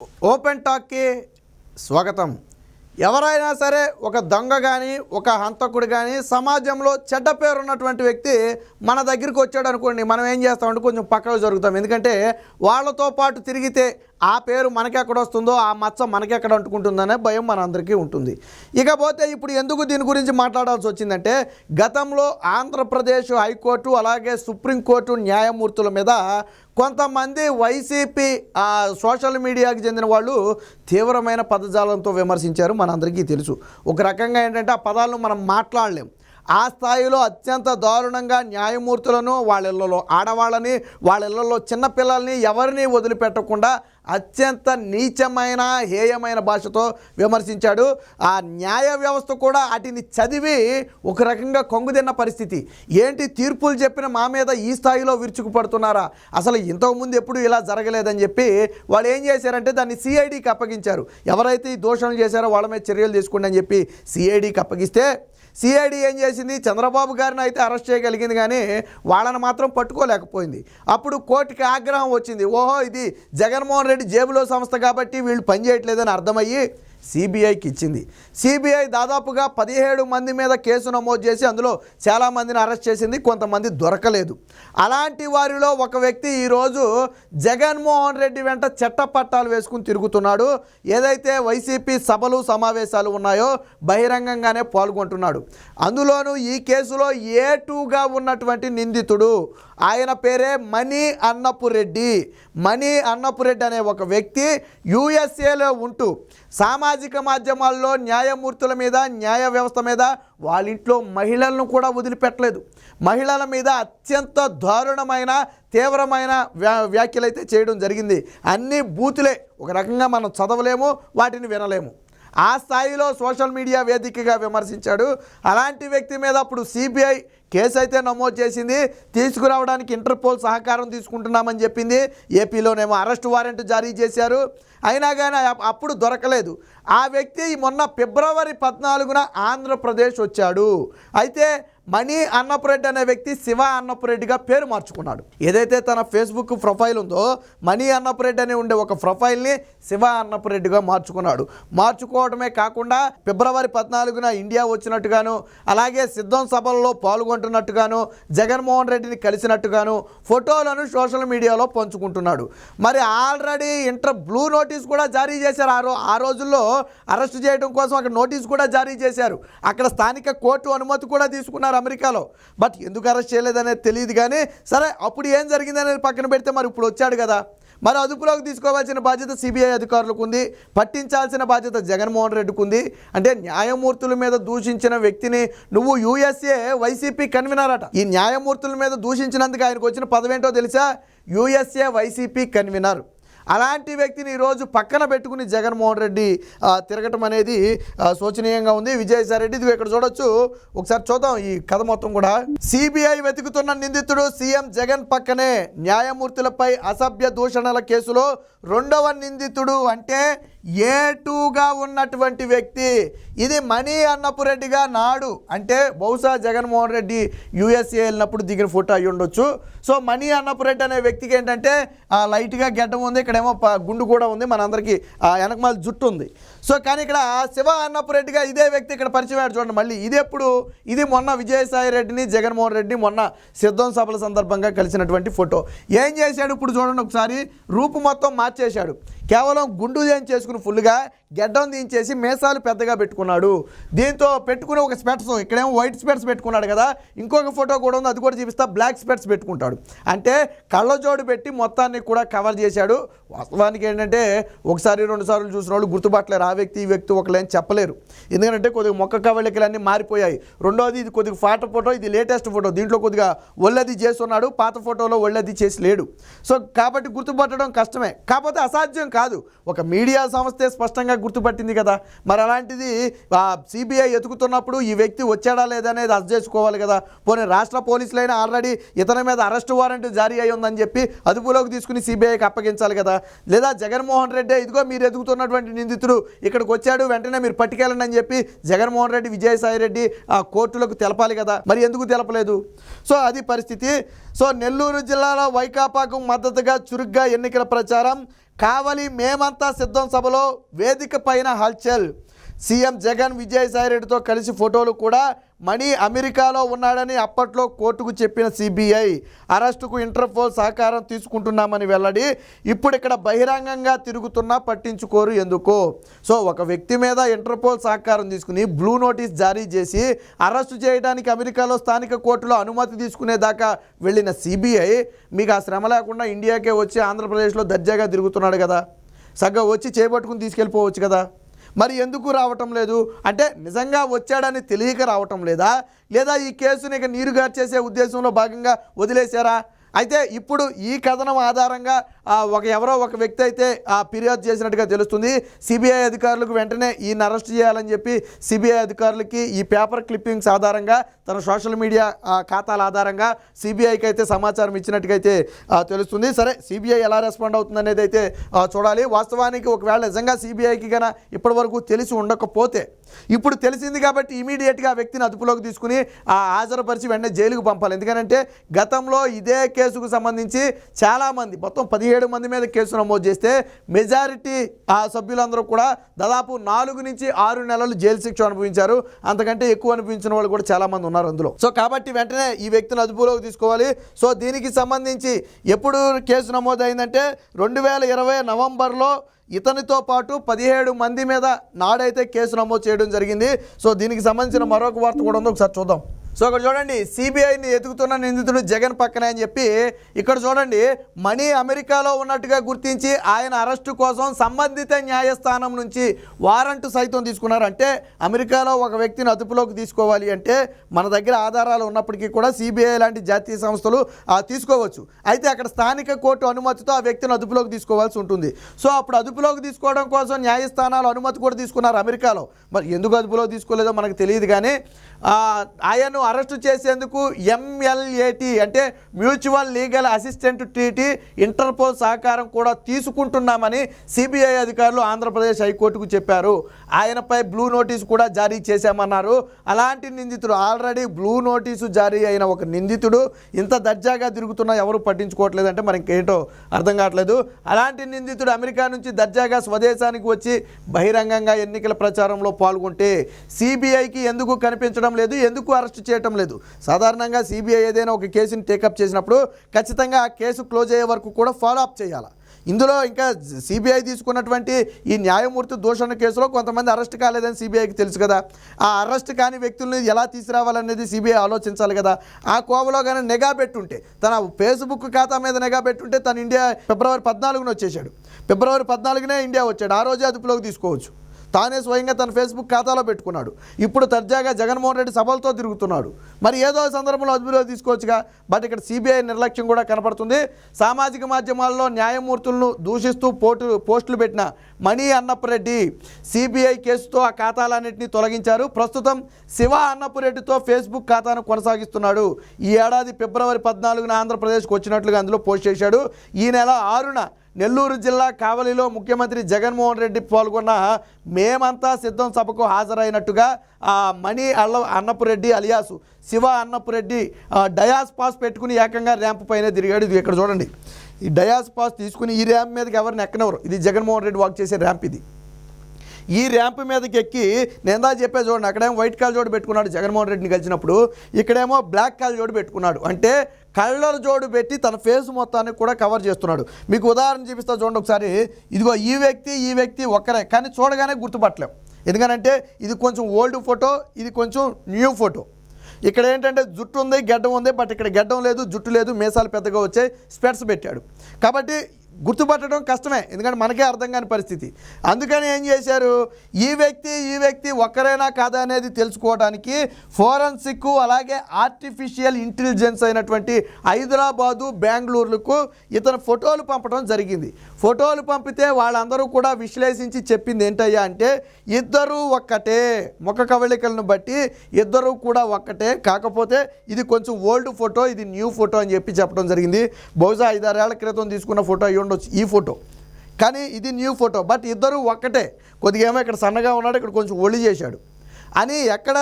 Open టాక్కి స్వాగతం. ఎవరైనా సరే ఒక దొంగ కానీ ఒక హంతకుడు కానీ సమాజంలో చెడ్డ పేరు ఉన్నటువంటి వ్యక్తి మన దగ్గరికి వచ్చాడు అనుకోండి, మనం ఏం చేస్తామంటే కొంచెం పక్కకు జరుగుతాం. ఎందుకంటే వాళ్ళతో పాటు తిరిగితే ఆ పేరు మనకెక్కడ వస్తుందో, ఆ మచ్చ మనకెక్కడ అంటుకుంటుందనే భయం మనందరికీ ఉంటుంది. ఇకపోతే ఇప్పుడు ఎందుకు దీని గురించి మాట్లాడాల్సి వచ్చిందంటే, గతంలో ఆంధ్రప్రదేశ్ హైకోర్టు అలాగే సుప్రీంకోర్టు న్యాయమూర్తుల మీద కొంతమంది వైసీపీ సోషల్ మీడియాకి చెందిన వాళ్ళు తీవ్రమైన పదజాలంతో విమర్శించారు. మనందరికీ తెలుసు. ఒక రకంగా ఏంటంటే ఆ పదాలను మనం మాట్లాడలేం. ఆ స్థాయిలో అత్యంత దారుణంగా న్యాయమూర్తులను, వాళ్ళ ఇళ్లలో ఆడవాళ్ళని, వాళ్ళ ఇళ్లలో చిన్నపిల్లల్ని ఎవరిని వదిలిపెట్టకుండా అత్యంత నీచమైన హేయమైన భాషతో విమర్శించాడు. ఆ న్యాయ వ్యవస్థ కూడా వాటిని చదివి ఒక రకంగా కొంగుదిన్న పరిస్థితి. ఏంటి తీర్పులు చెప్పిన మా మీద ఈ స్థాయిలో విరుచుకుపడుతున్నారా, అసలు ఇంతకుముందు ఎప్పుడు ఇలా జరగలేదని చెప్పి వాళ్ళు ఏం చేశారంటే దాన్ని సిఐడికి అప్పగించారు. ఎవరైతే ఈ దోషం చేశారో వాళ్ళ మీద చర్యలు తీసుకోండి అని చెప్పి సిఐడికి అప్పగిస్తే సిఐడి ఏం చేసింది, చంద్రబాబు గారిని అయితే అరెస్ట్ చేయగలిగింది కానీ వాళ్ళని మాత్రం పట్టుకోలేకపోయింది. అప్పుడు కోర్టుకి ఆగ్రహం వచ్చింది. ఓహో, ఇది జగన్మోహన్ రెడ్డి జేబులో సంస్థ కాబట్టి వీళ్ళు పనిచేయట్లేదని అర్థమయ్యి సిబిఐకి ఇచ్చింది. సిబిఐ దాదాపుగా 17 మంది మీద కేసు నమోదు చేసి అందులో చాలామందిని అరెస్ట్ చేసింది, కొంతమంది దొరకలేదు. అలాంటి వారిలో ఒక వ్యక్తి ఈరోజు జగన్మోహన్ రెడ్డి వెంట చట్టపట్టాలు వేసుకుని తిరుగుతున్నాడు. ఏదైతే వైసీపీ సభలు సమావేశాలు ఉన్నాయో బహిరంగంగానే పాల్గొంటున్నాడు. అందులోనూ ఈ కేసులో A2గా ఉన్నటువంటి నిందితుడు, ఆయన పేరే మణి అన్నపురెడ్డి. మణి అన్నపురెడ్డి అనే ఒక వ్యక్తి యూఎస్ఏలో ఉంటూ సామాజిక మాధ్యమాల్లో న్యాయమూర్తుల మీద, న్యాయ వ్యవస్థ మీద, వాళ్ళ ఇంట్లో మహిళలను కూడా వదిలిపెట్టలేదు. మహిళల మీద అత్యంత దారుణమైన తీవ్రమైన వ్యాఖ్యలైతే చేయడం జరిగింది. అన్నీ బూతులే. ఒక రకంగా మనం చదవలేము, వాటిని వినలేము. ఆ స్థాయిలో సోషల్ మీడియా వేదికగా విమర్శించాడు. అలాంటి వ్యక్తి మీద అప్పుడు సిబిఐ కేసు అయితే నమోదు చేసింది. తీసుకురావడానికి ఇంటర్పోల్ సహకారం తీసుకుంటున్నామని చెప్పింది. ఏపీలోనేమో అరెస్ట్ వారెంట్ జారీ చేశారు. అయినా కానీ అప్పుడు దొరకలేదు. ఆ వ్యక్తి మొన్న ఫిబ్రవరి 14న ఆంధ్రప్రదేశ్ వచ్చాడు. అయితే మణి అన్నపురెడ్డి అనే వ్యక్తి శివ అన్నపురెడ్డిగా పేరు మార్చుకున్నాడు. ఏదైతే తన ఫేస్బుక్ ప్రొఫైల్ ఉందో మణి అన్నపురెడ్డి అని ఉండే ఒక ప్రొఫైల్ని శివ అన్నపురెడ్డిగా మార్చుకున్నాడు. మార్చుకోవడమే కాకుండా ఫిబ్రవరి 14న ఇండియా వచ్చినట్టుగాను, అలాగే సిద్ధం సభల్లో పాల్గొంటున్నట్టుగాను, జగన్మోహన్ రెడ్డిని కలిసినట్టుగాను ఫోటోలను సోషల్ మీడియాలో పంచుకుంటున్నాడు. మరి ఆల్రెడీ బ్లూ నోటీస్ కూడా జారీ చేశారు. ఆ రోజుల్లో అరెస్ట్ చేయడం కోసం అక్కడ నోటీస్ కూడా జారీ చేశారు. అక్కడ స్థానిక కోర్టు అనుమతి కూడా తీసుకున్నారు అమెరికాలో. బట్ ఎందుకు అరెస్ట్ చేయలేదనేది తెలియదు. కానీ సరే, అప్పుడు ఏం జరిగిందనేది పక్కన పెడితే మరి ఇప్పుడు వచ్చాడు కదా, మరి అదుపులోకి తీసుకోవాల్సిన బాధ్యత సిబిఐ అధికారులకు ఉంది, పట్టించాల్సిన బాధ్యత జగన్మోహన్ రెడ్డికి ఉంది. అంటే న్యాయమూర్తుల మీద దూషించిన వ్యక్తిని నువ్వు యూఎస్ఏ వైసీపీ కన్వీనర్ అట. ఈ న్యాయమూర్తుల మీద దూషించినందుకు ఆయనకు వచ్చిన పదవేంటో తెలుసా? USA YCP convener. అలాంటి వ్యక్తిని ఈరోజు పక్కన పెట్టుకుని జగన్మోహన్ రెడ్డి తిరగటం అనేది శోచనీయంగా ఉంది. విజయసాయి రెడ్డి ఇది ఇక్కడ చూడొచ్చు. ఒకసారి చూద్దాం ఈ కథ మొత్తం కూడా. సిబిఐ వెతుకుతున్న నిందితుడు సీఎం జగన్ పక్కనే. న్యాయమూర్తులపై అసభ్య దూషణల కేసులో రెండవ నిందితుడు అంటే A2గా ఉన్నటువంటి వ్యక్తి. ఇది మణి అన్నపురెడ్డిగా నాడు అంటే బహుశా జగన్మోహన్ రెడ్డి యూఎస్ఏ వెళ్ళినప్పుడు దిగిన ఫోటో అయ్యి ఉండొచ్చు. సో మణి అన్నపురెడ్డి అనే వ్యక్తికి ఏంటంటే లైట్గా గడ్డం ఉంది, ఇక్కడేమో గుండు కూడా ఉంది, మనందరికీ వెనకమాల జుట్టు ఉంది. సో కానీ ఇక్కడ శివ అన్నపురెడ్డిగా ఇదే వ్యక్తి ఇక్కడ పరిచయం అయ్యాడు. చూడండి మళ్ళీ ఇది ఎప్పుడు, ఇది మొన్న విజయసాయి రెడ్డిని జగన్మోహన్ రెడ్డిని మొన్న సిద్ధం సభల సందర్భంగా కలిసినటువంటి ఫోటో. ఏం చేశాడు ఇప్పుడు చూడండి ఒకసారి. రూపు మొత్తం మార్చేశాడు. కేవలం గుండు చేసుకుని ఫుల్గా గెడ్డం దించేసి మేసాలు పెద్దగా పెట్టుకున్నాడు. దీంతో పెట్టుకుని ఒక స్పెట్స్, ఇక్కడేమో వైట్ స్పెట్స్ పెట్టుకున్నాడు కదా, ఇంకొక ఫోటో కూడా ఉంది, అది కూడా చూపిస్తా. బ్లాక్ స్పెట్స్ పెట్టుకుంటాడు. అంటే కళ్ళజోడు పెట్టి మొత్తాన్ని కూడా కవర్ చేశాడు. వాస్తవానికి ఏంటంటే ఒకసారి 2 సార్లు చూసిన వాళ్ళు గుర్తుపట్టలేరు. ఆ వ్యక్తి ఈ వ్యక్తి ఒకళ్ళని చెప్పలేరు. ఎందుకంటే కొద్దిగా మొక్క కవళికలన్నీ మారిపోయాయి. రెండోది ఇది కొద్దిగా పాత ఫోటో, ఇది లేటెస్ట్ ఫోటో. దీంట్లో కొద్దిగా ఒళ్ళది చేస్తున్నాడు, పాత ఫోటోలో ఒళ్ళది చేసి లేడు. సో కాబట్టి గుర్తుపట్టడం కష్టమే. కాకపోతే అసాధ్యం కాదు. ఒక మీడియా సంస్థే స్పష్టంగా గుర్తుపట్టింది కదా. మరి అలాంటిది సిబిఐ ఎతుకుతున్నప్పుడు ఈ వ్యక్తి వచ్చాడా లేదనేది అర్థం చేసుకోవాలి కదా. పోనీ రాష్ట్ర పోలీసులైనా ఆల్రెడీ ఇతని మీద అరెస్ట్ వారెంట్ జారీ అయ్యి ఉందని చెప్పి అదుపులోకి తీసుకుని సిబిఐకి అప్పగించాలి కదా. లేదా జగన్మోహన్ రెడ్డి ఇదిగో మీరు ఎదుగుతున్నటువంటి నిందితుడు ఇక్కడికి వచ్చాడు, వెంటనే మీరు పట్టుకెళ్ళండి అని చెప్పి జగన్మోహన్ రెడ్డి విజయసాయి రెడ్డి కోర్టులకు తెలపాలి కదా. మరి ఎందుకు తెలపలేదు? సో అది పరిస్థితి. సో నెల్లూరు జిల్లాలో వైకాపాకు మద్దతుగా చురుగ్గా ఎన్నికల ప్రచారం. కావలి మేమంతా సిద్ధం సభలో వేదిక పైన హల్చల్. సీఎం జగన్ విజయసాయిరెడ్డితో కలిసి ఫోటోలు కూడా. మణి అమెరికాలో ఉన్నాడని అప్పట్లో కోర్టుకు చెప్పిన సిబిఐ అరెస్టుకు ఇంటర్పోల్ సహకారం తీసుకుంటున్నామని వెల్లడి. ఇప్పుడు ఇక్కడ బహిరంగంగా తిరుగుతున్నా పట్టించుకోరు ఎందుకు? సో ఒక వ్యక్తి మీద ఇంటర్పోల్ సహకారం తీసుకుని బ్లూ నోటీస్ జారీ చేసి అరెస్టు చేయడానికి అమెరికాలో స్థానిక కోర్టులో అనుమతి తీసుకునేదాకా వెళ్ళిన సిబిఐ మీకు ఆ శ్రమ లేకుండా ఇండియాకే వచ్చి ఆంధ్రప్రదేశ్లో దర్జాగా తిరుగుతున్నాడు కదా, సగ్గా వచ్చి చేపట్టుకుని తీసుకెళ్ళిపోవచ్చు కదా. మరి ఎందుకు రావటం లేదు అంటే నిజంగా వచ్చాడని తెలియక రావటం లేదా, లేదా ఈ కేసుని ఇక నీరుగార్చేసే ఉద్దేశంలో భాగంగా వదిలేశారా? అయితే ఇప్పుడు ఈ కథనం ఆధారంగా ఎవరో ఒక వ్యక్తి అయితే ఫిర్యాదు చేసినట్టుగా తెలుస్తుంది. సిబిఐ అధికారులకు వెంటనే ఈయన అరెస్ట్ చేయాలని చెప్పి సిబిఐ అధికారులకి ఈ పేపర్ క్లిప్పింగ్స్ ఆధారంగా తన సోషల్ మీడియా ఖాతాల ఆధారంగా సిబిఐకి అయితే సమాచారం ఇచ్చినట్టుగైతే తెలుస్తుంది. సరే సిబిఐ ఎలా రెస్పాండ్ అవుతుంది అనేది అయితే చూడాలి. వాస్తవానికి ఒకవేళ నిజంగా సిబిఐకి కన్నా ఇప్పటివరకు తెలిసి ఉండకపోతే ఇప్పుడు తెలిసింది కాబట్టి ఇమీడియట్గా ఆ వ్యక్తిని అదుపులోకి తీసుకుని హాజరుపరిచి వెంటనే జైలుకు పంపాలి. ఎందుకంటే గతంలో ఇదే కేసుకు సంబంధించి చాలామంది మొత్తం 17 మంది మీద కేసు నమోదు చేస్తే మెజారిటీ సభ్యులందరూ కూడా దాదాపు 4 నుంచి 6 నెలలు జైలు శిక్ష అనుభవించారు. అంతకంటే ఎక్కువ అనుభవించిన వాళ్ళు కూడా చాలామంది ఉన్నారు అందులో. సో కాబట్టి వెంటనే ఈ వ్యక్తిని అదుపులోకి తీసుకోవాలి. సో దీనికి సంబంధించి ఎప్పుడు కేసు నమోదైందంటే 2020 నవంబర్లో ఇతనితో పాటు 17 మంది మీద నాడైతే కేసు నమోదు చేయడం జరిగింది. సో దీనికి సంబంధించిన మరొక వార్త కూడా ఉంది, ఒకసారి చూద్దాం. సో ఇక్కడ చూడండి, సిబిఐని ఎదుగుతున్న నిందితుడు జగన్ పక్కనే అని చెప్పి ఇక్కడ చూడండి, మణి అమెరికాలో ఉన్నట్టుగా గుర్తించి ఆయన అరెస్టు కోసం సంబంధిత న్యాయస్థానం నుంచి వారెంట్ సైతం తీసుకున్నారు. అంటే అమెరికాలో ఒక వ్యక్తిని అదుపులోకి తీసుకోవాలి అంటే మన దగ్గర ఆధారాలు ఉన్నప్పటికీ కూడా సిబిఐ లాంటి జాతీయ సంస్థలు తీసుకోవచ్చు. అయితే అక్కడ స్థానిక కోర్టు అనుమతితో ఆ వ్యక్తిని అదుపులోకి తీసుకోవాల్సి ఉంటుంది. సో అప్పుడు అదుపులోకి తీసుకోవడం కోసం న్యాయస్థానాలు అనుమతి కూడా తీసుకున్నారు అమెరికాలో. మరి ఎందుకు అదుపులోకి తీసుకోలేదో మనకు తెలియదు. కానీ ఆయన్ను అరెస్టు చేసేందుకు MLAT అంటే mutual legal assistant treaty interpole సహకారం కూడా తీసుకుంటున్నామని సిబిఐ అధికారులు ఆంధ్రప్రదేశ్ హైకోర్టుకు చెప్పారు. ఆయనపై బ్లూ నోటీసు కూడా జారీ చేశామన్నారు. అలాంటి నిందితుడు ఆల్రెడీ బ్లూ నోటీసు జారీ అయిన ఒక నిందితుడు ఇంత దర్జాగా తిరుగుతున్నా ఎవరు పట్టించుకోవట్లేదంటే మరి ఇంకేంటో అర్థం కావట్లేదు. అలాంటి నిందితుడు అమెరికా నుంచి దర్జాగా స్వదేశానికి వచ్చి బహిరంగంగా ఎన్నికల ప్రచారంలో పాల్గొంటే సిబిఐకి ఎందుకు కనిపించడం లేదు, ఎందుకు అరెస్ట్ చేయటం లేదు? సాధారణంగా సిబిఐ ఏదైనా ఒక కేసుని టేకప్ చేసినప్పుడు ఖచ్చితంగా ఆ కేసు క్లోజ్ అయ్యే వరకు కూడా ఫాలో అప్ చేయాలి. ఇందులో ఇంకా సిబిఐ తీసుకున్నటువంటి ఈ న్యాయమూర్తి దూషణ కేసులో కొంతమంది అరెస్ట్ కాలేదని సిబిఐకి తెలుసు కదా. ఆ అరెస్ట్ కాని వ్యక్తుల్ని ఎలా తీసుకురావాలనేది సిబిఐ ఆలోచించాలి కదా. ఆ కోవలో కానీ నిఘా పెట్టుంటే, తన ఫేస్బుక్ ఖాతా మీద నిఘా పెట్టుంటే తను ఇండియా ఫిబ్రవరి 14న వచ్చేసాడు. ఫిబ్రవరి 14నే ఇండియా వచ్చాడు. ఆ రోజే అదుపులోకి తీసుకోవచ్చు. తానే స్వయంగా తన ఫేస్బుక్ ఖాతాలో పెట్టుకున్నాడు. ఇప్పుడు తర్జాగా జగన్మోహన్ రెడ్డి సభలతో తిరుగుతున్నాడు. మరి ఏదో సందర్భంలో అదుపులో తీసుకోవచ్చుగా. బట్ ఇక్కడ సిబిఐ నిర్లక్ష్యం కూడా కనపడుతుంది. సామాజిక మాధ్యమాల్లో న్యాయమూర్తులను దూషిస్తూ పోస్టులు పెట్టిన మణి అన్నపురెడ్డి సిబిఐ కేసుతో ఆ ఖాతాలన్నింటినీ తొలగించారు. ప్రస్తుతం శివ అన్నపురెడ్డితో ఫేస్బుక్ ఖాతాను కొనసాగిస్తున్నాడు. ఈ ఏడాది ఫిబ్రవరి 14న ఆంధ్రప్రదేశ్కి వచ్చినట్లుగా అందులో పోస్ట్ చేశాడు. ఈ నెల 6న నెల్లూరు జిల్లా కావలిలో ముఖ్యమంత్రి జగన్మోహన్ రెడ్డి పాల్గొన్న మేమంతా సిద్ధం సభకు హాజరైనట్టుగా Mani Annapureddy alias Shiva Annapureddy dais pass పెట్టుకుని ఏకంగా ర్యాంప్ పైన తిరిగాడు. ఇది ఇక్కడ చూడండి, ఈ డయాస్ పాస్ తీసుకుని ఈ ర్యాంప్ మీదకి ఎవరిని ఎక్కనెవరు. ఇది జగన్మోహన్ రెడ్డి వాక్ చేసే ర్యాంప్. ఇది ఈ ర్యాంప్ మీదకి ఎక్కి నేను చెప్పే చూడండి, అక్కడేమో వైట్ కాల్ జోడు పెట్టుకున్నాడు జగన్మోహన్ రెడ్డిని కలిసినప్పుడు, ఇక్కడేమో బ్లాక్ కాల్ జోడు పెట్టుకున్నాడు. అంటే కళ్ళ జోడు పెట్టి తన ఫేస్ మొత్తాన్ని కూడా కవర్ చేస్తున్నాడు. మీకు ఉదాహరణ చూపిస్తా చూడండి ఒకసారి. ఇదిగో ఈ వ్యక్తి ఒక్కరే, కానీ చూడగానే గుర్తుపట్టలేం. ఎందుకనంటే ఇది కొంచెం ఓల్డ్ ఫోటో, ఇది కొంచెం న్యూ ఫోటో. ఇక్కడ ఏంటంటే జుట్టు ఉంది, గడ్డం ఉంది. బట్ ఇక్కడ గడ్డం లేదు, జుట్టు లేదు, మీసాలు పెద్దగా వచ్చాయి, స్పెట్స్ పెట్టాడు. కాబట్టి గుర్తుపట్టడం కష్టమే, ఎందుకంటే మనకే అర్థం కాని పరిస్థితి. అందుకని ఏం చేశారు, ఈ వ్యక్తి ఒక్కరైనా కాదా అనేది తెలుసుకోవడానికి ఫోరెన్సిక్ అలాగే ఆర్టిఫిషియల్ ఇంటెలిజెన్స్ అయినటువంటి హైదరాబాదు, బెంగళూరులకు ఇతను ఫోటోలు పంపడం జరిగింది. ఫోటోలు పంపితే వాళ్ళందరూ కూడా విశ్లేషించి చెప్పింది ఏంటయ్యా అంటే ఇద్దరూ ఒక్కటే, ముఖ కవళికలను బట్టి ఇద్దరూ కూడా ఒక్కటే, కాకపోతే ఇది కొంచెం ఓల్డ్ ఫోటో, ఇది న్యూ ఫోటో అని చెప్పడం జరిగింది. బహుశా 5-6 ఏళ్ల క్రితం తీసుకున్న ఫోటో అయ్యి ఉండొచ్చు ఈ ఫోటో, కానీ ఇది న్యూ ఫోటో. బట్ ఇద్దరు ఒక్కటే. కొద్దిగా ఏమో ఇక్కడ సన్నగా ఉన్నాడు, ఇక్కడ కొంచెం ఒళ్ళు చేశాడు అని ఎక్కడ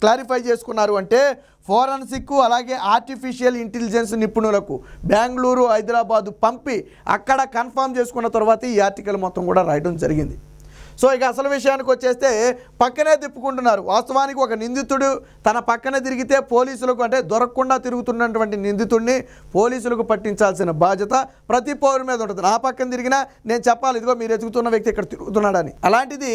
క్లారిఫై చేసుకున్నారు అంటే ఫోరెన్సిక్ అలాగే ఆర్టిఫిషియల్ ఇంటెలిజెన్స్ నిపుణులకు బెంగళూరు హైదరాబాదు పంపి అక్కడ కన్ఫర్మ్ చేసుకున్న తర్వాత ఈ ఆర్టికల్ మొత్తం కూడా రాయడం జరిగింది. సో ఇక అసలు విషయానికి వచ్చేస్తే పక్కనే తిప్పుకుంటున్నారు. వాస్తవానికి ఒక నిందితుడు తన పక్కనే తిరిగితే పోలీసులకు అంటే దొరకకుండా తిరుగుతున్నటువంటి నిందితుడిని పోలీసులకు పట్టించాల్సిన బాధ్యత ప్రతి పౌరుడి మీద ఉంటుంది. నా పక్కన తిరిగినా నేను చెప్పాలి, ఇదిగో మీరు ఎదుగుతున్న వ్యక్తి ఇక్కడ తిరుగుతున్నాడని. అలాంటిది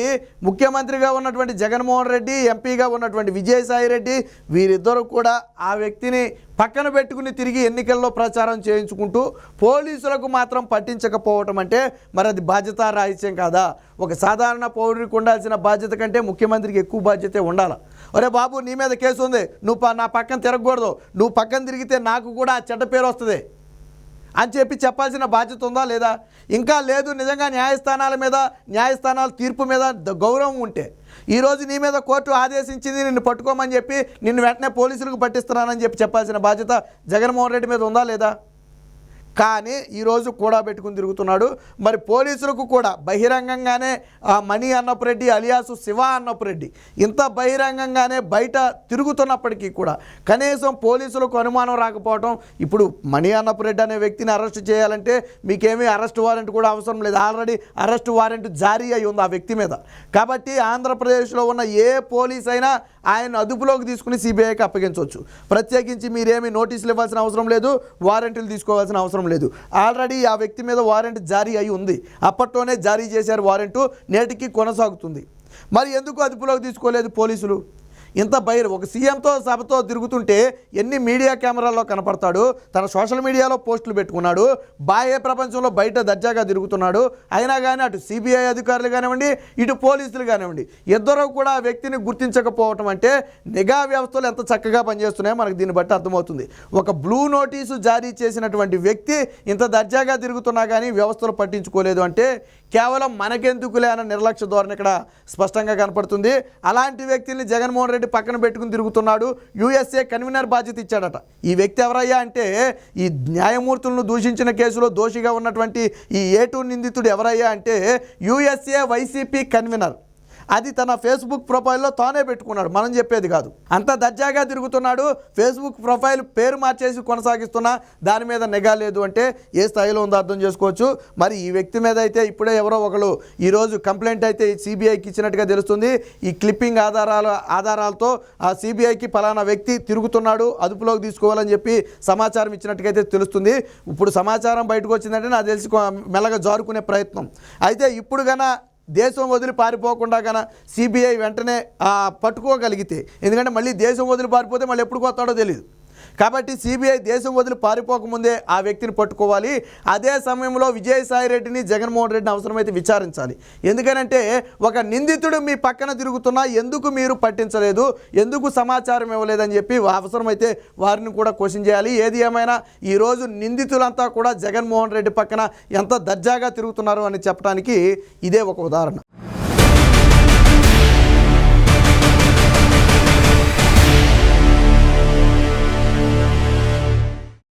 ముఖ్యమంత్రిగా ఉన్నటువంటి జగన్మోహన్ రెడ్డి, ఎంపీగా ఉన్నటువంటి విజయసాయి రెడ్డి వీరిద్దరూ కూడా ఆ వ్యక్తిని పక్కన పెట్టుకుని తిరిగి ఎన్నికల్లో ప్రచారం చేయించుకుంటూ పోలీసులకు మాత్రం పట్టించకపోవటం అంటే మరి అది బాధ్యత రాహిత్యం కాదా? ఒక సాధారణ పౌరుడికి ఉండాల్సిన బాధ్యత కంటే ముఖ్యమంత్రికి ఎక్కువ బాధ్యతే ఉండాలి. ఒరే బాబు, నీ మీద కేసు ఉంది, నువ్వు నా పక్కన తిరగకూడదు, నువ్వు పక్కన తిరిగితే నాకు కూడా చెడ్డ పేరు వస్తుంది అని చెప్పాల్సిన బాధ్యత ఉందా లేదా? ఇంకా లేదు, నిజంగా న్యాయస్థానాల తీర్పు మీద గౌరవం ఉంటే ఈరోజు నీ మీద కోర్టు ఆదేశించింది నిన్ను పట్టుకోమని చెప్పి నిన్ను వెంటనే పోలీసులకు పట్టిస్తున్నానని చెప్పాల్సిన బాధ్యత జగన్మోహన్ రెడ్డి మీద ఉందా లేదా? కానీ ఈరోజు కూడా పెట్టుకుని తిరుగుతున్నాడు. మరి పోలీసులకు కూడా బహిరంగంగానే మణి అన్నపురెడ్డి అలియాసు శివ అన్నపురెడ్డి ఇంత బహిరంగంగానే బయట తిరుగుతున్నప్పటికీ కూడా కనీసం పోలీసులకు అనుమానం రాకపోవడం. ఇప్పుడు మణి అన్నపురెడ్డి అనే వ్యక్తిని అరెస్ట్ చేయాలంటే మీకేమీ అరెస్ట్ వారెంట్ కూడా అవసరం లేదు, ఆల్రెడీ అరెస్ట్ వారెంట్ జారీ అయి ఉంది ఆ వ్యక్తి మీద. కాబట్టి ఆంధ్రప్రదేశ్లో ఉన్న ఏ పోలీస్ అయినా ఆయన అదుపులోకి తీసుకుని సిబిఐకి అప్పగించవచ్చు. ప్రత్యేకించి మీరేమీ నోటీసులు ఇవ్వాల్సిన అవసరం లేదు, వారెంట్లు తీసుకోవాల్సిన అవసరం లేదు. ఆల్రెడీ ఆ వ్యక్తి మీద వారెంట్ జారీ అయి ఉంది, అప్పట్లోనే జారీ చేశారు వారెంటు, నేటికి కొనసాగుతుంది. మరి ఎందుకు అదుపులోకి తీసుకోలేదు పోలీసులు? ఇంత ఒక సీఎంతో సభతో తిరుగుతుంటే ఎన్ని మీడియా కెమెరాల్లో కనపడతాడు, తన సోషల్ మీడియాలో పోస్టులు పెట్టుకున్నాడు, బాహ్య ప్రపంచంలో బయట దర్జాగా తిరుగుతున్నాడు. అయినా కానీ అటు సిబిఐ అధికారులు కానివ్వండి, ఇటు పోలీసులు కానివ్వండి, ఇద్దరూ కూడా ఆ వ్యక్తిని గుర్తించకపోవటం అంటే నిఘా వ్యవస్థలు ఎంత చక్కగా పనిచేస్తున్నాయో మనకు దీన్ని బట్టి అర్థమవుతుంది. ఒక బ్లూ నోటీసు జారీ చేసినటువంటి వ్యక్తి ఇంత దర్జాగా తిరుగుతున్నా కానీ వ్యవస్థలు పట్టించుకోలేదు అంటే కేవలం మనకెందుకులే అన్న నిర్లక్ష్య ధోరణి ఇక్కడ స్పష్టంగా కనపడుతుంది. అలాంటి వ్యక్తిని జగన్మోహన్ రెడ్డి పక్కన పెట్టుకుని తిరుగుతున్నాడు. యూఎస్ఏ కన్వీనర్ బాధ్యత ఇచ్చాడట. ఈ వ్యక్తి ఎవరయ్యా అంటే ఈ న్యాయమూర్తులను దూషించిన కేసులో దోషిగా ఉన్నటువంటి ఈ A2 నిందితుడు ఎవరయ్యా అంటే యూఎస్ఏ వైసీపీ కన్వీనర్. అది తన ఫేస్బుక్ ప్రొఫైల్లో తానే పెట్టుకున్నాడు, మనం చెప్పేది కాదు. అంత దర్జాగా తిరుగుతున్నాడు, ఫేస్బుక్ ప్రొఫైల్ పేరు మార్చేసి కొనసాగిస్తున్నా దాని మీద నిఘా లేదు అంటే ఏ స్థాయిలో ఉందో అర్థం చేసుకోవచ్చు. మరి ఈ వ్యక్తి మీద అయితే ఇప్పుడే ఎవరో ఒకరు ఈరోజు కంప్లైంట్ అయితే సిబిఐకి ఇచ్చినట్టుగా తెలుస్తుంది. ఈ క్లిప్పింగ్ ఆధారాలతో ఆ సిబిఐకి పలానా వ్యక్తి తిరుగుతున్నాడు, అదుపులోకి తీసుకోవాలని చెప్పి సమాచారం ఇచ్చినట్టుగైతే తెలుస్తుంది. ఇప్పుడు సమాచారం బయటకు వచ్చిందంటే నాకు తెలిసి మెల్లగా జారుకునే ప్రయత్నం. అయితే ఇప్పుడు గన దేశం వదిలి పారిపోకుండా కన్నా సిబిఐ వెంటనే పట్టుకోగలిగితే, ఎందుకంటే మళ్ళీ దేశం వదిలి పారిపోతే మళ్ళీ ఎప్పుడు పోతాడో తెలియదు. కాబట్టి సిబిఐ దేశం వదిలి పారిపోకముందే ఆ వ్యక్తిని పట్టుకోవాలి. అదే సమయంలో విజయసాయి రెడ్డిని, జగన్మోహన్ రెడ్డిని అవసరమైతే విచారించాలి. ఎందుకనంటే ఒక నిందితుడు మీ పక్కన తిరుగుతున్నా ఎందుకు మీరు పట్టించలేదు, ఎందుకు సమాచారం ఇవ్వలేదని చెప్పి అవసరమైతే వారిని కూడా క్వశ్చన్ చేయాలి. ఏది ఏమైనా ఈరోజు నిందితులంతా కూడా జగన్మోహన్ రెడ్డి పక్కన ఎంత దర్జాగా తిరుగుతున్నారు అని చెప్పడానికి ఇదే ఒక ఉదాహరణ.